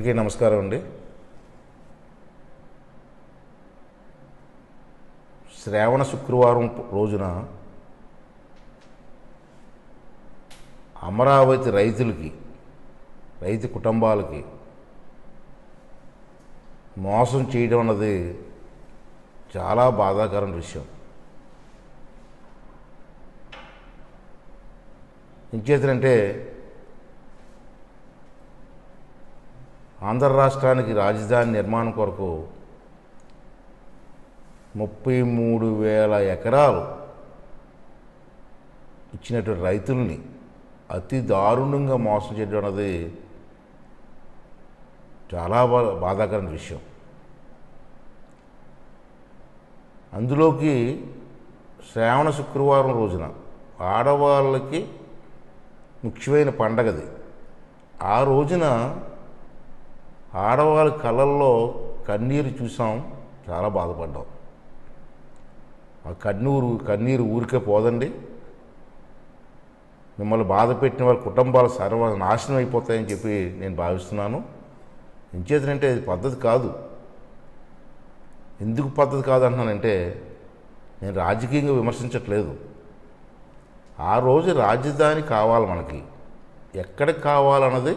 అందరికీ నమస్కారం అండి. శ్రావణ శుక్రవారం రోజున అమరావతి రైతు కుటుంబాలకి మోసం చేయడం అన్నది చాలా బాధాకరమైన విషయం. ఇంకేంటంటే ఆంధ్ర రాష్ట్రానికి రాజధాని నిర్మాణం కొరకు 33,000 ఎకరాలు ఇచ్చినటువంటి రైతుల్ని అతి దారుణంగా మోసం చేయడం అన్నది చాలా బాధాకరమైన విషయం. అందులోకి శ్రావణ శుక్రవారం రోజున ఆడవాళ్ళకి ముఖ్యమైన పండగది. ఆ రోజున ఆడవాళ్ళ కళ్ళల్లో కన్నీరు చూసాం, చాలా బాధపడ్డాం. ఆ కన్నీరు ఊరికే పోదండి. మిమ్మల్ని బాధ పెట్టిన వాళ్ళ కుటుంబాలు నాశనం అయిపోతాయని చెప్పి నేను భావిస్తున్నాను. ఎంచేతనంటే ఇది పద్ధతి కాదు. ఎందుకు పద్ధతి కాదు అంటున్నానంటే, నేను రాజకీయంగా విమర్శించట్లేదు. ఆ రోజు రాజధాని కావాలి మనకి. ఎక్కడికి కావాలన్నది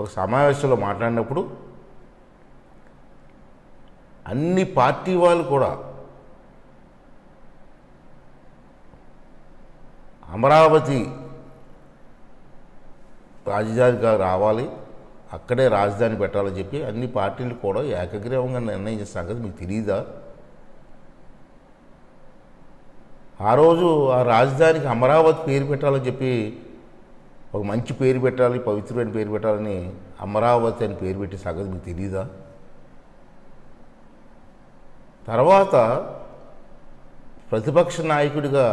ఒక సమావేశంలో మాట్లాడినప్పుడు అన్ని పార్టీ వాళ్ళు కూడా అమరావతి రాజధానిగా రావాలి, అక్కడే రాజధాని పెట్టాలని చెప్పి అన్ని పార్టీలు కూడా ఏకగ్రీవంగా నిర్ణయించిన సంగతి మీకు తెలియదా? ఆ రోజు ఆ రాజధానికి అమరావతి పేరు పెట్టాలని చెప్పి, ఒక మంచి పేరు పెట్టాలి, పవిత్రమైన పేరు పెట్టాలని అమరావతి అని పేరు పెట్టే సంగతి మీకు తెలియదా? తర్వాత ప్రతిపక్ష నాయకుడిగా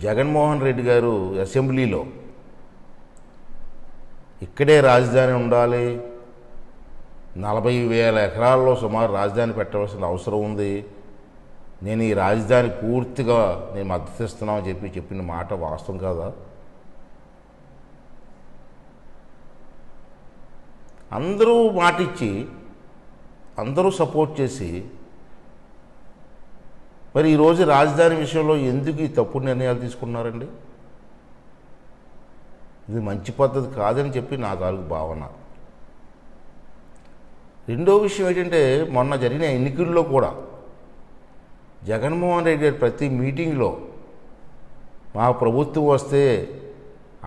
జగన్మోహన్ రెడ్డి గారు అసెంబ్లీలో ఇక్కడే రాజధాని ఉండాలి, 40,000 ఎకరాల్లో సుమారు రాజధాని పెట్టవలసిన అవసరం ఉంది, నేను ఈ రాజధాని పూర్తిగా నేను మద్దతు ఇస్తున్నామని చెప్పిన మాట వాస్తవం కాదా? అందరూ మాటిచ్చి అందరూ సపోర్ట్ చేసి మరి ఈరోజు రాజధాని విషయంలో ఎందుకు ఈ తప్పుడు నిర్ణయాలు తీసుకున్నారండి? ఇది మంచి పద్ధతి కాదని చెప్పి నా తాలూకు భావన. రెండో విషయం ఏంటంటే, మొన్న జరిగిన ఎన్నికల్లో కూడా జగన్మోహన్ రెడ్డి గారు ప్రతి మీటింగ్లో మా ప్రభుత్వం వస్తే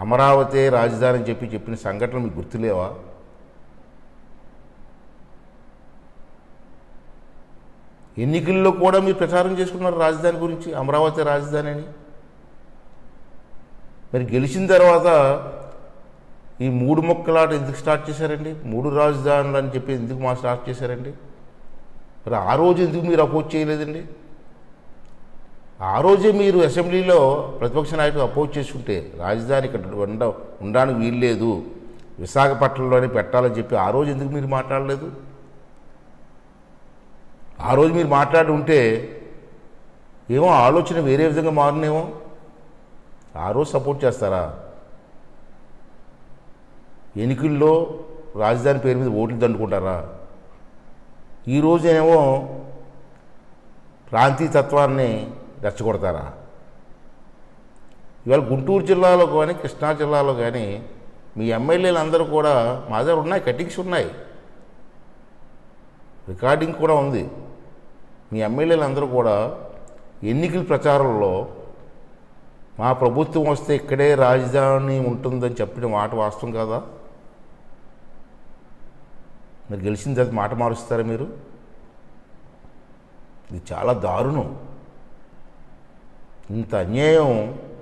అమరావతి రాజధాని అని చెప్పిన సంఘటనలు మీకు గుర్తులేవా? ఎన్నికల్లో కూడా మీరు ప్రచారం చేసుకున్నారు రాజధాని గురించి, అమరావతి రాజధాని అని. మరి గెలిచిన తర్వాత ఈ 3 ముక్కలాట ఎందుకు స్టార్ట్ చేశారండి? 3 రాజధానులు అని చెప్పి ఎందుకు స్టార్ట్ చేశారండి? మరి ఆ రోజు ఎందుకు మీరు అపోజ్ చేయలేదండి? ఆ రోజే మీరు అసెంబ్లీలో ప్రతిపక్ష నాయకులు అపోజ్ చేసుకుంటే రాజధాని ఇక్కడ ఉండడానికి వీల్లేదు, విశాఖపట్నంలోనే పెట్టాలని చెప్పి ఆ రోజు ఎందుకు మీరు మాట్లాడలేదు? ఆ రోజు మీరు మాట్లాడి ఉంటే ఏమో ఆలోచన వేరే విధంగా మారినేమో. ఆ రోజు సపోర్ట్ చేస్తారా? ఎన్నికల్లో రాజధాని పేరు మీద ఓట్లు దండుకుంటారా? ఈరోజేమో ప్రాంతీయ తత్వాన్ని రెచ్చగొడతారా? ఇవాళ గుంటూరు జిల్లాలో కానీ కృష్ణా జిల్లాలో కానీ మీ ఎమ్మెల్యేలు అందరూ కూడా మా దగ్గర ఉన్నాయి, కటింగ్స్ ఉన్నాయి, రికార్డింగ్ కూడా ఉంది. మీ ఎమ్మెల్యేలు అందరూ కూడా ఎన్నికల ప్రచారంలో మా ప్రభుత్వం వస్తే ఇక్కడే రాజధాని ఉంటుందని చెప్పిన మాట వాస్తవం కాదా? మీరు గెలిచిన తర్వాత మాట మారుస్తారా మీరు? ఇది చాలా దారుణం. ఇంత అన్యాయం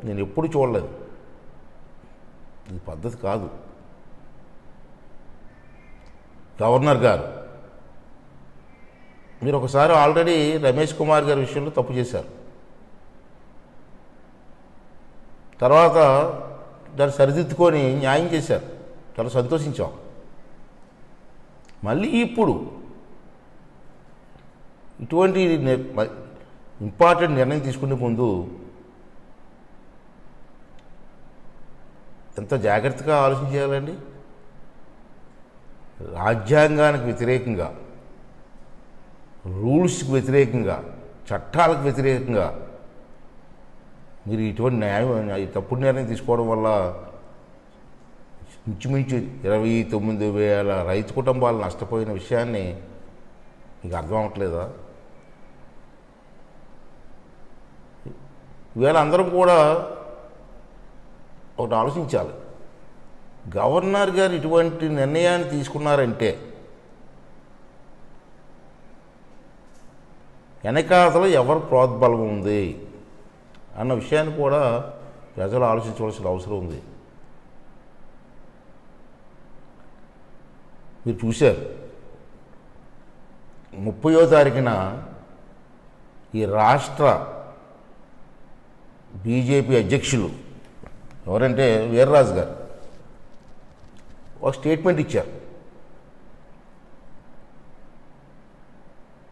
నేను ఎప్పుడు చూడలేదు. ఇది పద్ధతి కాదు. గవర్నర్ గారు, మీరు ఒకసారి ఆల్రెడీ రమేష్ కుమార్ గారి విషయంలో తప్పు చేశారు. తర్వాత దాన్ని సరిదిద్దుకొని న్యాయం చేశారు, చాలా సంతోషించాం. మళ్ళీ ఇప్పుడు ఇటువంటి ఇంపార్టెంట్ నిర్ణయం తీసుకునే ముందు ఎంత జాగ్రత్తగా ఆలోచించాలండి. రాజ్యాంగానికి వ్యతిరేకంగా, రూల్స్కి వ్యతిరేకంగా, చట్టాలకు వ్యతిరేకంగా మీరు ఇటువంటి తప్పుడు నిర్ణయం తీసుకోవడం వల్ల ఇంచుమించు 29,000 రైతు కుటుంబాలు నష్టపోయిన విషయాన్ని మీకు అర్థం అవ్వట్లేదా? ఇవాళ అందరం కూడా ఒకటి ఆలోచించాలి. గవర్నర్ గారు ఇటువంటి నిర్ణయాన్ని తీసుకున్నారంటే వెనకాతలో ఎవరు ప్రోద్బలం ఉంది అన్న విషయాన్ని కూడా ప్రజలు ఆలోచించవలసిన అవసరం ఉంది. మీరు చూశారు 30వ తారీఖున ఈ రాష్ట్ర బీజేపీ అధ్యక్షులు ఎవరంటే వీర్రాజు గారు ఒక స్టేట్మెంట్ ఇచ్చారు.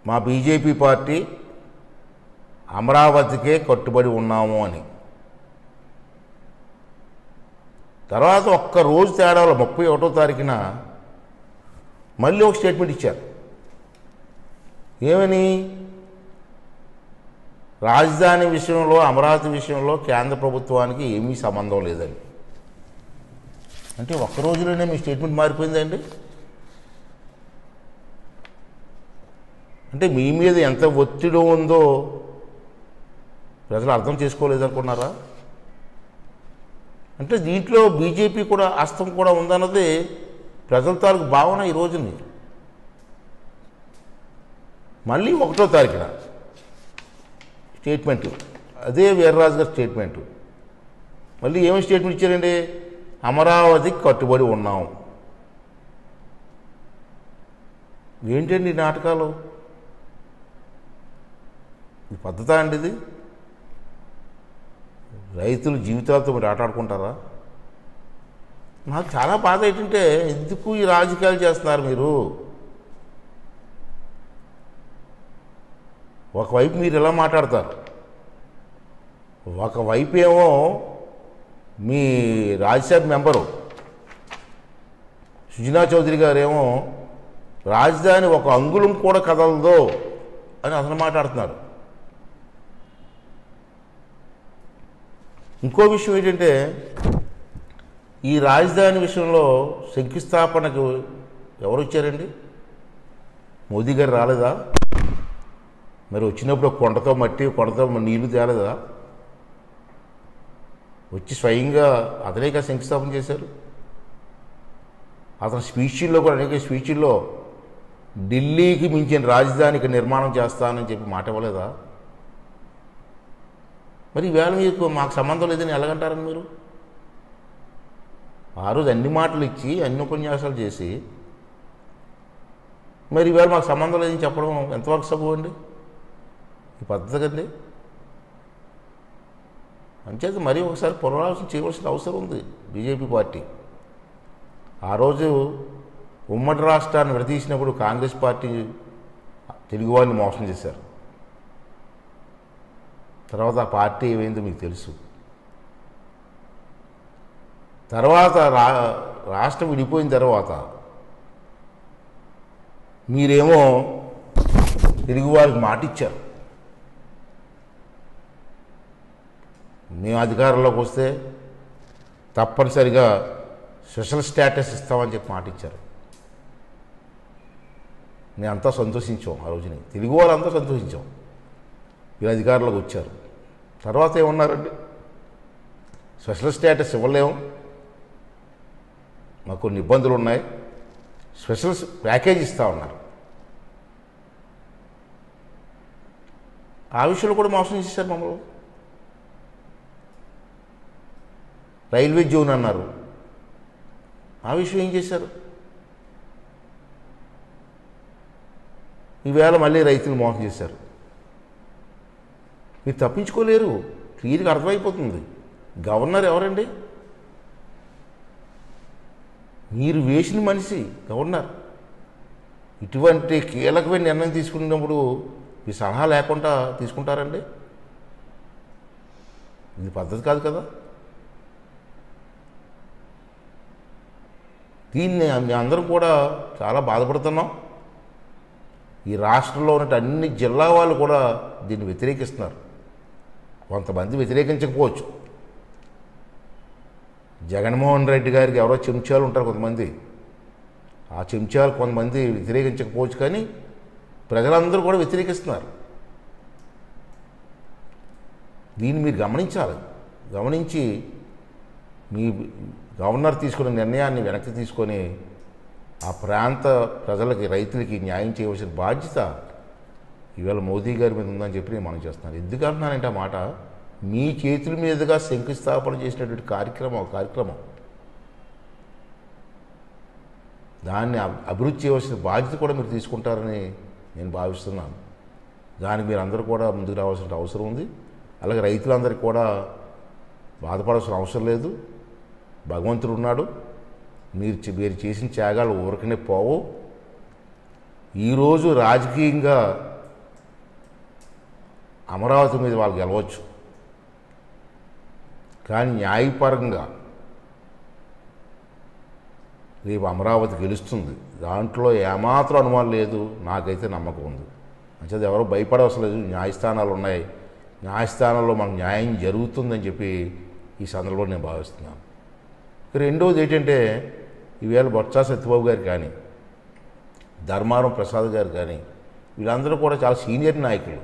మా బీజేపీ పార్టీ అమరావతికే కట్టుబడి ఉన్నాము అని. తర్వాత ఒక్కరోజు తేడాలో 31వ తారీఖున మళ్ళీ ఒక స్టేట్మెంట్ ఇచ్చారు. ఏమని? రాజధాని విషయంలో, అమరావతి విషయంలో కేంద్ర ప్రభుత్వానికి ఏమీ సంబంధం లేదని. అంటే ఒక్క రోజులోనే మీ స్టేట్మెంట్ మారిపోయిందండి. అంటే మీ మీద ఎంత ఒత్తిడి ఉందో ప్రజలు అర్థం చేసుకోలేదనుకున్నారా? అంటే దీంట్లో బీజేపీ కూడా హస్తం కూడా ఉందన్నది ప్రజల తాలూకు భావన ఈ రోజుని. మళ్ళీ 1వ తారీఖున స్టేట్మెంటు, అదే వీర్రాజు గారి స్టేట్మెంటు. మళ్ళీ ఏమి స్టేట్మెంట్ ఇచ్చారండి? అమరావతికి కట్టుబడి ఉన్నాం. ఏంటండి ఈ నాటకాలు? ఈ పద్ధత అండి ఇది? రైతుల జీవితాలతో మీరు ఆటాడుకుంటారా? నాకు చాలా బాధ ఏంటంటే ఎందుకు ఈ రాజకీయాలు చేస్తున్నారు మీరు? ఒకవైపు మీరు ఎలా మాట్లాడతారు, ఒకవైపు ఏమో మీ రాజ్యసభ మెంబరు సుజనా చౌదరి గారేమో రాజధాని ఒక అంగుళం కూడా కదలదో అని అసలు మాట్లాడుతున్నారు. ఇంకో విషయం ఏంటంటే ఈ రాజధాని విషయంలో శంకుస్థాపనకు ఎవరు వచ్చారండి? మోదీ గారు రాలేదా? మరి వచ్చినప్పుడు కొండతో మట్టి, కొండతో నీళ్లు తేలేదా? వచ్చి స్వయంగా అతనేగా శంకుస్థాపన చేశారు. అతని స్పీచ్ల్లో కూడా, అనేక స్పీచ్ల్లో ఢిల్లీకి మించిన రాజధానికి నిర్మాణం చేస్తానని చెప్పి మాట ఇవ్వలేదా? మరి ఈవేళ మీకు మాకు సంబంధం లేదని ఎలాగంటారని మీరు? ఆ రోజు అన్ని మాటలు ఇచ్చి, అన్ని ఉపన్యాసాలు చేసి, మరి ఈవేళ మాకు సంబంధం లేదని చెప్పడం ఎంతవరకు సబబు అండి? ఈ పద్ధతి కండి. అంచేత మరీ ఒకసారి పునరాలోచన చేయవలసిన అవసరం ఉంది బీజేపీ పార్టీ. ఆ రోజు ఉమ్మడి రాష్ట్రాన్ని విడదీసినప్పుడు కాంగ్రెస్ పార్టీ తెలుగువారిని మోసం చేశారు. తర్వాత ఆ పార్టీ ఏమైందో మీకు తెలుసు. తర్వాత రాష్ట్రం విడిపోయిన తర్వాత మీరేమో తెలుగువారికి మాట ఇచ్చారు, మేము అధికారంలోకి వస్తే తప్పనిసరిగా స్పెషల్ స్టేటస్ ఇస్తామని చెప్పి మాట ఇచ్చారు. మేమంతా సంతోషించాం. ఆ రోజుని తెలుగు వాళ్ళంతా సంతోషించాం. వీళ్ళు అధికారంలోకి వచ్చారు. తర్వాత ఏమన్నారండి? స్పెషల్ స్టేటస్ ఇవ్వలేము, మాకు కొన్ని ఇబ్బందులు ఉన్నాయి, స్పెషల్ ప్యాకేజ్ ఇస్తా ఉన్నారు. ఆ విషయంలో కూడా మోసం చేశారు మమ్మల్ని. రైల్వే జోన్ అన్నారు, ఆ విషయం ఏం చేశారు? ఈవేళ మళ్ళీ రైతులు మోసం చేశారు. మీరు తప్పించుకోలేరు, క్లియర్గా అర్థమైపోతుంది. గవర్నర్ ఎవరండి? మీరు వేసిన మనిషి గవర్నర్. ఇటువంటి కీలకమైన నిర్ణయం తీసుకున్నప్పుడు మీ సలహా లేకుండా తీసుకుంటారండి? ఇది పద్ధతి కాదు కదా. దీన్ని మేము అందరం కూడా చాలా బాధపడుతున్నాం. ఈ రాష్ట్రంలో ఉన్న అన్ని జిల్లా వాళ్ళు కూడా దీన్ని వ్యతిరేకిస్తున్నారు. కొంతమంది వ్యతిరేకించకపోవచ్చు. జగన్మోహన్ రెడ్డి గారికి ఎవరో చెంచాలు ఉంటారు కొంతమంది, ఆ చెంచాలు కొంతమంది వ్యతిరేకించకపోవచ్చు, కానీ ప్రజలందరూ కూడా వ్యతిరేకిస్తున్నారు. దీన్ని మీరు గమనించాలి. గమనించి మీ గవర్నర్ తీసుకున్న నిర్ణయాన్ని వెనక్కి తీసుకొని ఆ ప్రాంత ప్రజలకి, రైతులకి న్యాయం చేయవలసిన బాధ్యత ఇవాళ మోదీ గారి మీద ఉందని చెప్పి నేను మనం చేస్తున్నాను. ఎందుకు అంటున్నానంటే ఆ మాట, మీ చేతుల మీదుగా శంకుస్థాపన చేసినటువంటి కార్యక్రమం దాన్ని అభివృద్ధి చేయవలసిన బాధ్యత కూడా మీరు తీసుకుంటారని నేను భావిస్తున్నాను. దానికి మీరు అందరూ కూడా ముందుకు రావాల్సిన అవసరం ఉంది. అలాగే రైతులందరికీ కూడా బాధపడాల్సిన అవసరం లేదు. భగవంతుడు ఉన్నాడు. మీరు చేసిన త్యాగాలు ఊరకనే పోవు. ఈరోజు రాజకీయంగా అమరావతి మీద వాళ్ళు గెలవచ్చు, కానీ న్యాయపరంగా రేపు అమరావతి గెలుస్తుంది. దాంట్లో ఏమాత్రం అనుమానం లేదు. నాకైతే నమ్మకం ఉంది. అంచేది ఎవరో భయపడవసరం లేదు. న్యాయస్థానాలు ఉన్నాయి. న్యాయస్థానాల్లో మనకు న్యాయం జరుగుతుందని చెప్పి ఈ సందర్భంలో నేను భావిస్తున్నాను. రెండవది ఏంటంటే, ఈవేళ బొత్స సత్యబాబు గారు కానీ, ధర్మారం ప్రసాద్ గారు కానీ, వీళ్ళందరూ కూడా చాలా సీనియర్ నాయకులు.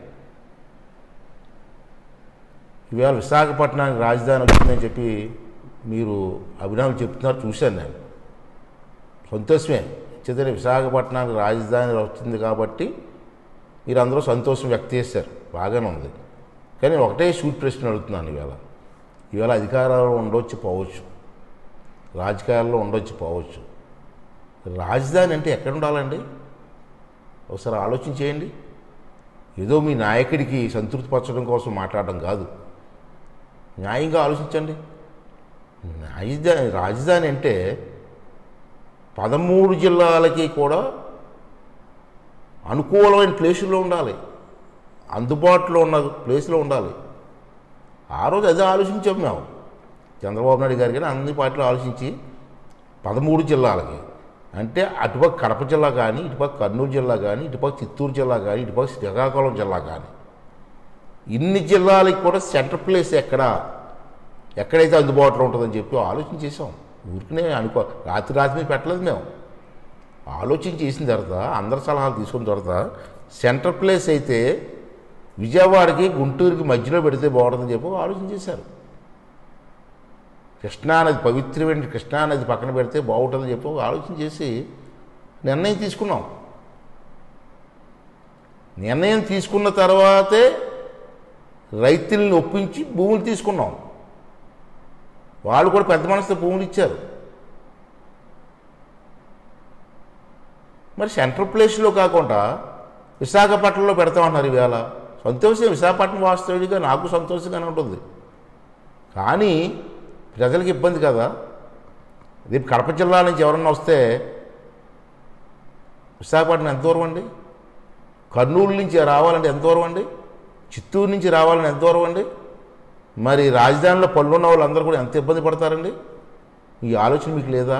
ఈవేళ విశాఖపట్నానికి రాజధాని వచ్చిందని చెప్పి మీరు అభినందనలు చెప్తున్నారు, చూశాను నేను. సంతోషమే. చేతనే విశాఖపట్నానికి రాజధాని వచ్చింది కాబట్టి మీరందరూ సంతోషం వ్యక్తం చేశారు, బాగానే ఉంది. కానీ ఒకటే సూట్ ప్రశ్న అడుగుతున్నాను. ఈవేళ అధికారాలు ఉండొచ్చు పోవచ్చు, రాజకీయాల్లో ఉండొచ్చు పోవచ్చు. రాజధాని అంటే ఎక్కడ ఉండాలండి? ఒకసారి ఆలోచన చేయండి. ఏదో మీ నాయకుడికి సంతృప్తిపరచడం కోసం మాట్లాడడం కాదు. న్యాయంగా ఆలోచించండి. రాజధాని అంటే 13 జిల్లాలకి కూడా అనుకూలమైన ప్లేసుల్లో ఉండాలి, అందుబాటులో ఉన్న ప్లేస్లో ఉండాలి. ఆ రోజు అదే ఆలోచించాం మేము. చంద్రబాబు నాయుడు గారు కానీ అన్ని పార్టీలు ఆలోచించి 13 జిల్లాలకి అంటే అటుపక్క కడప జిల్లా కానీ, ఇటుపక్క కర్నూలు జిల్లా కానీ, ఇటుపక్క చిత్తూరు జిల్లా కానీ, ఇటుపక్క శ్రీకాకుళం జిల్లా కానీ, ఇన్ని జిల్లాలకి కూడా సెంటర్ ప్లేస్ ఎక్కడైతే అందుబాటులో ఉంటుందని చెప్పి ఆలోచన చేసాం. ఊరికనే రాత్రి మీద పెట్టలేదు మేము. ఆలోచన చేసిన తర్వాత, అందరి సలహాలు తీసుకున్న తర్వాత సెంటర్ ప్లేస్ అయితే విజయవాడకి గుంటూరుకి మధ్యలో పెడితే బాగుంటుందని చెప్పి ఆలోచన చేశారు. కృష్ణానది, పవిత్రమైన కృష్ణానది పక్కన పెడితే బాగుంటుందని చెప్పి ఆలోచన చేసి నిర్ణయం తీసుకున్నాం. నిర్ణయం తీసుకున్న తర్వాతే రైతుల్ని ఒప్పించి భూములు తీసుకున్నాం. వాళ్ళు కూడా పెద్ద మనసుతో భూములు ఇచ్చారు. మరి సెంట్రల్ ప్లేస్లో కాకుండా విశాఖపట్నంలో పెడతామన్నారు. ఈవేళ సంతోషం, విశాఖపట్నం వాస్తవుడిగా నాకు సంతోషంగానే ఉంటుంది. కానీ ప్రజలకు ఇబ్బంది కదా. రేపు కడప జిల్లా నుంచి ఎవరన్నా వస్తే విశాఖపట్నం ఎంత దూరం అండి? కర్నూలు నుంచి రావాలంటే ఎంత దూరం అండి? చిత్తూరు నుంచి రావాలని ఎంత దూరం అండి? మరి రాజధానిలో పళ్ళున్న వాళ్ళందరూ కూడా ఎంత ఇబ్బంది పడతారండి? ఈ ఆలోచన మీకు లేదా?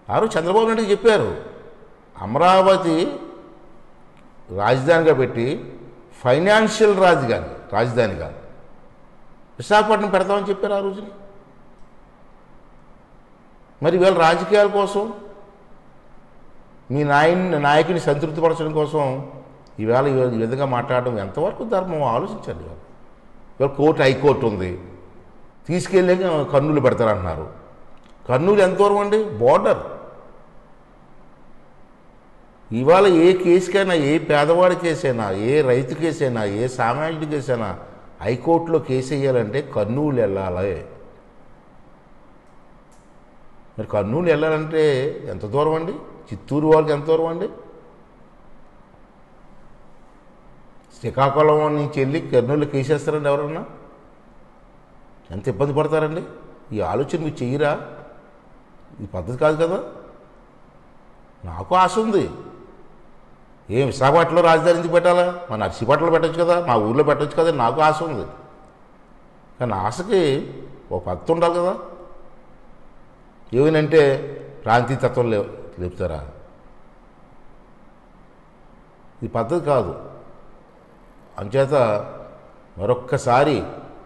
ఆ రోజు చంద్రబాబు నాయుడు చెప్పారు, అమరావతి రాజధానిగా పెట్టి ఫైనాన్షియల్ రాజధానిగా విశాఖపట్నం పెడతామని చెప్పారు ఆ రోజుని. మరి వీళ్ళ రాజకీయాల కోసం, మీ నాయకుని సంతృప్తిపరచడం కోసం ఈవేళ ఈ విధంగా మాట్లాడడం ఎంతవరకు ధర్మం ఆలోచించండి. ఇవాళ హైకోర్టు ఉంది, తీసుకెళ్ళి కర్నూలు పెడతారంటున్నారు. కర్నూలు ఎంత దూరం అండి? బోర్డర్. ఇవాళ ఏ కేసుకైనా, ఏ పేదవాడి కేసైనా, ఏ రైతు కేసైనా, ఏ సామాజిక కేసైనా హైకోర్టులో కేసు వేయాలంటే కర్నూలు వెళ్ళాలి. మరి కర్నూలు వెళ్ళాలంటే ఎంత దూరం అండి? చిత్తూరు వాళ్ళకి ఎంత దూరం అండి? శ్రీకాకుళం నుంచి వెళ్ళి కర్నూలు కేసేస్తారండి ఎవరన్నా? ఎంత ఇబ్బంది పడతారండి? ఈ ఆలోచన మీరు చెయ్యరా? ఈ పద్ధతి కాదు కదా. నాకు ఆశ ఉంది. ఏం విశాఖపట్నంలో రాజధాని ఎందుకు పెట్టాలా? మా నర్సీపట్నంలో పెట్టచ్చు కదా, మా ఊళ్ళో పెట్టచ్చు కదా. నాకు ఆశ ఉంది. కానీ ఆశకి ఒక పద్ధతి ఉండాలి కదా. ఏమనంటే ప్రాంతీయ తత్వం లేపుతారా? ఇది పద్ధతి కాదు. అంచేత మరొక్కసారి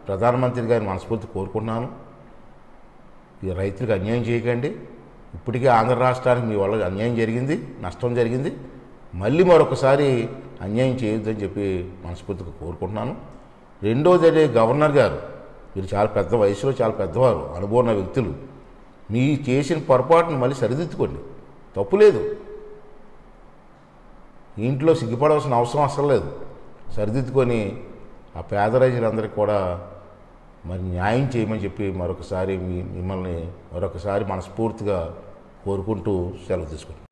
ప్రధానమంత్రి గారిని మనస్ఫూర్తి కోరుకుంటున్నాను, ఈ రైతులకు అన్యాయం చేయకండి. ఇప్పటికే ఆంధ్ర రాష్ట్రానికి మీ వల్ల అన్యాయం జరిగింది, నష్టం జరిగింది. మళ్ళీ మరొకసారి అన్యాయం చేయొద్దని చెప్పి మనస్ఫూర్తిగా కోరుకుంటున్నాను. రెండోది గవర్నర్ గారు, మీరు చాలా పెద్ద వయసులో చాలా పెద్దవారు, అనుభవం ఉన్న వ్యక్తులు. మీ చేసిన పొరపాటును మళ్ళీ సరిదిద్దుకోండి, తప్పు లేదు. ఇంట్లో సిగ్గుపడవలసిన అవసరం అసలు లేదు. సరిదిద్దుకొని ఆ పేద రైతులందరికీ కూడా మరి న్యాయం చేయమని చెప్పి మరొకసారి మిమ్మల్ని మరొకసారి మనస్ఫూర్తిగా కోరుకుంటూ సెలవు తీసుకుంటాం.